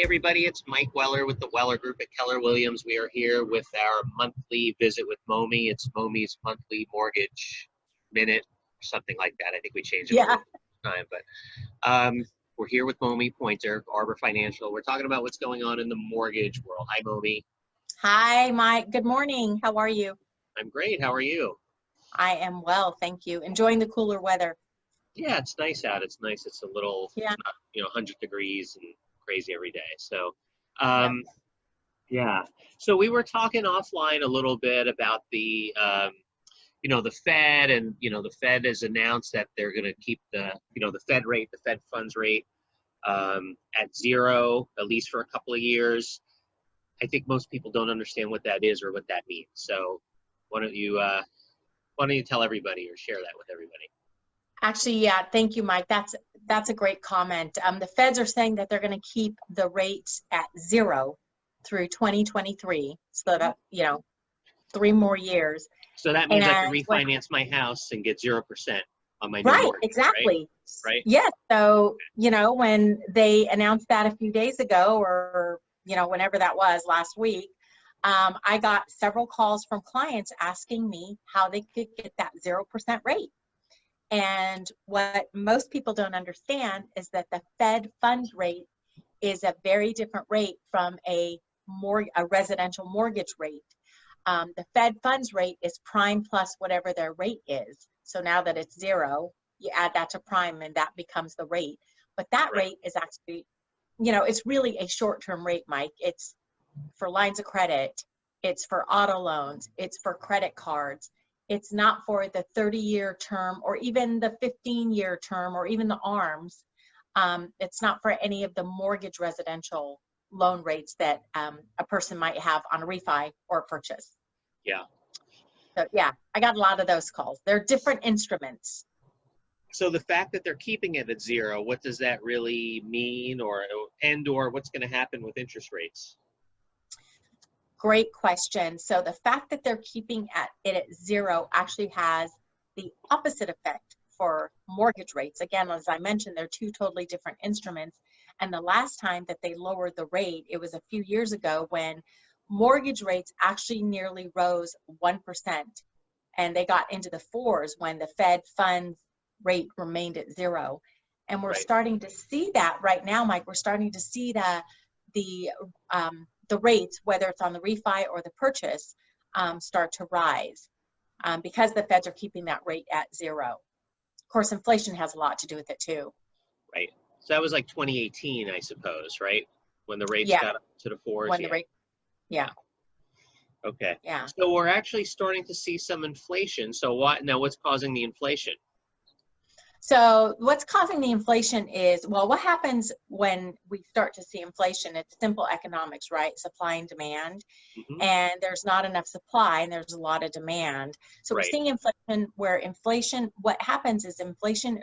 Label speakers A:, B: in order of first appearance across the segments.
A: everybody, it's Mike Weller with the Weller Group at Keller Williams. We are here with our monthly visit with Momi. It's Momi's monthly mortgage minute, or something like that. I think we changed it
B: Yeah.
A: time, but we're here with Momi Pointer, Arbor Financial. We're talking about what's going on in the mortgage world. Hi, Momi.
B: Hi, Mike. Good morning. How are you?
A: I'm great. How are you?
B: I am well, thank you. Enjoying the cooler weather.
A: Yeah, it's nice out. It's nice. It's a little,
B: Yeah.
A: 100 degrees and crazy every day. So,
B: Yep.
A: yeah. So we were talking offline a little bit about the Fed, and the Fed has announced that they're going to keep the Fed rate, the Fed funds rate, at zero, at least for a couple of years. I think most people don't understand what that is or what that means. So why don't you tell everybody or share that with everybody?
B: Actually, yeah, thank you, Mike. That's a great comment. The Feds are saying that they're going to keep the rates at zero through 2023, so that 3 more years.
A: So that means I can refinance my house and get 0% on my new
B: right,
A: mortgage,
B: exactly.
A: Right?
B: Yes. So when they announced that a few days ago, or whenever that was last week, I got several calls from clients asking me how they could get that 0% rate. And what most people don't understand is that the Fed funds rate is a very different rate from a residential mortgage rate. The Fed funds rate is prime plus whatever their rate is. So now that it's zero, you add that to prime and that becomes the rate. But that rate is actually, it's really a short-term rate, Mike. It's for lines of credit. It's for auto loans. It's for credit cards. It's not for the 30-year term or even the 15-year term or even the ARMs. It's not for any of the mortgage residential loan rates that a person might have on a refi or a purchase.
A: Yeah.
B: So yeah, I got a lot of those calls. They're different instruments.
A: So the fact that they're keeping it at zero, what does that really mean, or what's going to happen with interest rates?
B: Great question. So the fact that they're keeping it at zero actually has the opposite effect for mortgage rates. Again, as I mentioned, they're two totally different instruments. And the last time that they lowered the rate, it was a few years ago when mortgage rates actually nearly rose 1%. And they got into the 4s when the Fed funds rate remained at zero. And we're starting to see that right now, Mike. We're starting to see the rates, whether it's on the refi or the purchase, start to rise because the Feds are keeping that rate at zero. Of course, inflation has a lot to do with it too.
A: Right. So that was like 2018, I suppose, right? When the rates got up to the 4s.
B: When the rate,
A: Okay.
B: Yeah.
A: So we're actually starting to see some inflation. So what's causing the inflation?
B: So what's causing the inflation is, well, what happens when we start to see inflation? It's simple economics, right? Supply and demand.
A: Mm-hmm.
B: And there's not enough supply and there's a lot of demand. So we're seeing inflation what happens is inflation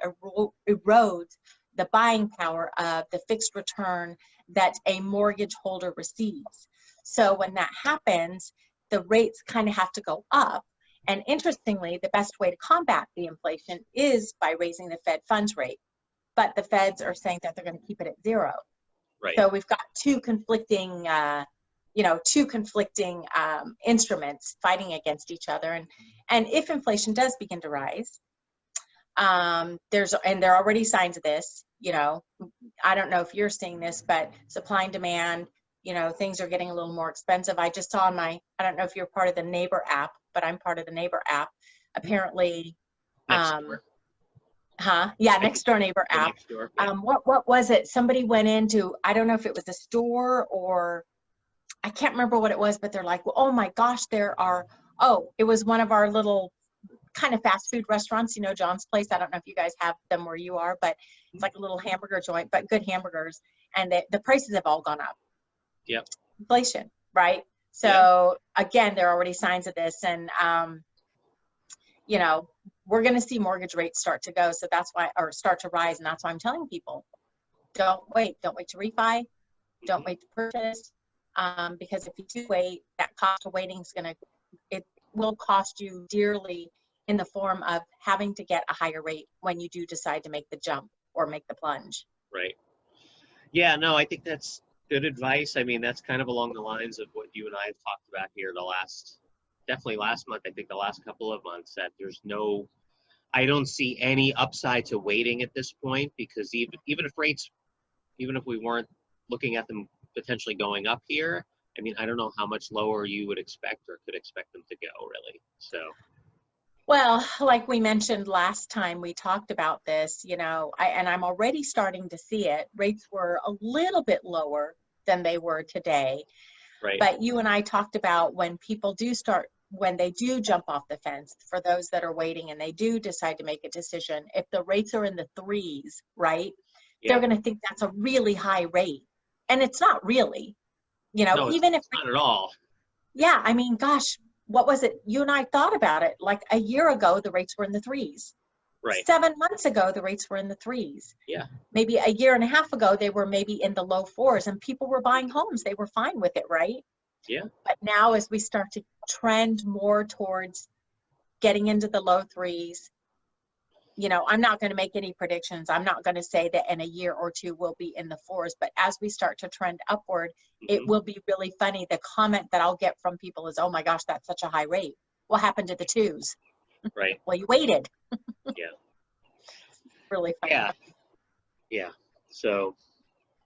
B: erodes the buying power of the fixed return that a mortgage holder receives. So when that happens, the rates kind of have to go up. And interestingly, the best way to combat the inflation is by raising the Fed funds rate. But the Feds are saying that they're going to keep it at zero.
A: Right.
B: So we've got two conflicting instruments fighting against each other. And if inflation does begin to rise, there are already signs of this. I don't know if you're seeing this, but supply and demand, things are getting a little more expensive. I just saw I don't know if you're part of the Neighbor app, but I'm part of the Neighbor app. Apparently,
A: Next door.
B: Next Door Neighbor app.
A: Next door, yeah.
B: What was it? Somebody went into, I don't know if it was a store or I can't remember what it was, but they're like, well, oh my gosh, it was one of our little kind of fast food restaurants, John's Place. I don't know if you guys have them where you are, but it's like a little hamburger joint, but good hamburgers. And the prices have all gone up.
A: Yep.
B: Inflation, right? So again, there are already signs of this, and we're going to see mortgage rates start to go. So start to rise, and that's why I'm telling people, don't wait to refi, don't wait to purchase, because if you do wait, that cost of waiting it will cost you dearly in the form of having to get a higher rate when you do decide to make the jump or make the plunge.
A: Right. Yeah. No, I think that's Good advice. I mean, that's kind of along the lines of what you and I have talked about here definitely last month, I think the last couple of months, that I don't see any upside to waiting at this point, because even if we weren't looking at them potentially going up here, I mean, I don't know how much lower you would expect or could expect them to go, really. So.
B: Well, like we mentioned last time we talked about this, and I'm already starting to see it. Rates were a little bit lower than they were today.
A: Right.
B: But you and I talked about when they do jump off the fence, for those that are waiting and they do decide to make a decision, if the rates are in the threes, right,
A: yeah.
B: they're going to think that's a really high rate. And it's not really,
A: no,
B: even if
A: not at all.
B: Yeah, I mean, gosh, what was it? You and I thought about it. Like a year ago, the rates were in the threes.
A: Right.
B: 7 months ago, the rates were in the threes.
A: Yeah.
B: Maybe a year and a half ago, they were maybe in the low fours, and people were buying homes. They were fine with it, right?
A: Yeah.
B: But now, as we start to trend more towards getting into the low threes, I'm not going to make any predictions. I'm not going to say that in a year or two we'll be in the fours, but as we start to trend upward, it will be really funny. The comment that I'll get from people is, oh my gosh, that's such a high rate. What happened to the twos?
A: Right.
B: Well, you waited.
A: Yeah.
B: Really funny.
A: Yeah. Yeah. So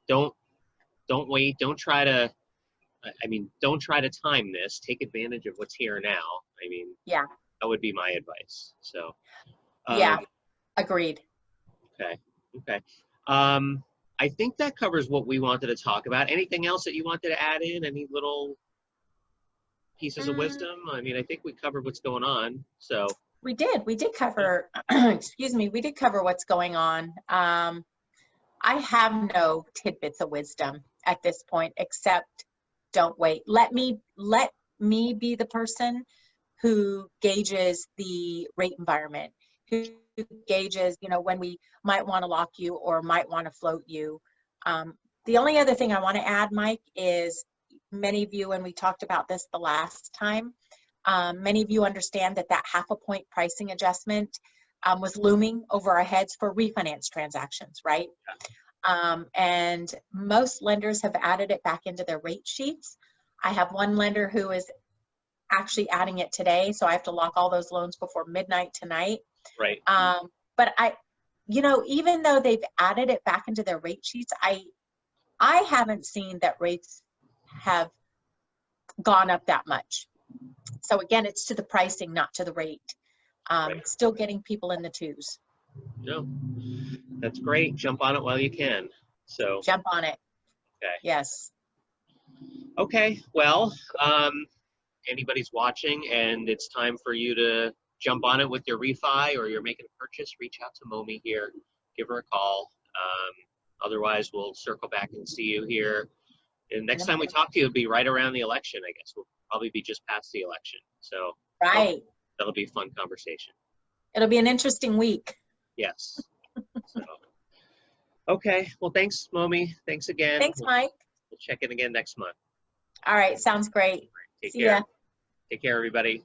A: don't wait. Don't try to time this. Take advantage of what's here now. I mean,
B: yeah,
A: that would be my advice. So,
B: yeah, agreed.
A: Okay. I think that covers what we wanted to talk about. Anything else that you wanted to add in? Any little pieces of wisdom? I mean, I think we covered what's going on. So
B: we did cover, excuse me, we did cover what's going on. I have no tidbits of wisdom at this point, except don't wait. Let me be the person who gauges the rate environment, who gauges, when we might want to lock you or might want to float you. The only other thing I want to add, Mike, is many of you, and we talked about this the last time, many of you understand that 0.5 point pricing adjustment was looming over our heads for refinance transactions, right? And most lenders have added it back into their rate sheets. I have one lender who is actually adding it today, so I have to lock all those loans before midnight tonight.
A: Right.
B: But even though they've added it back into their rate sheets, I haven't seen that rates have gone up that much. So again, it's to the pricing, not to the rate.
A: Right.
B: Still getting people in the twos.
A: No, that's great. Jump on it while you can. So
B: jump on it.
A: Okay.
B: Yes.
A: Okay. Well, anybody's watching and it's time for you to jump on it with your refi or you're making a purchase, reach out to Momi here, give her a call. Otherwise, we'll circle back and see you here. And next time we talk to you, it'll be right around the election, I guess. We'll probably be just past the election. So
B: right.
A: That'll be a fun conversation.
B: It'll be an interesting week.
A: Yes. So, okay. Well, thanks, Momi. Thanks again.
B: Thanks, Mike.
A: We'll check in again next month.
B: All right. Sounds great.
A: Take
B: See
A: care.
B: ya.
A: Take care, everybody.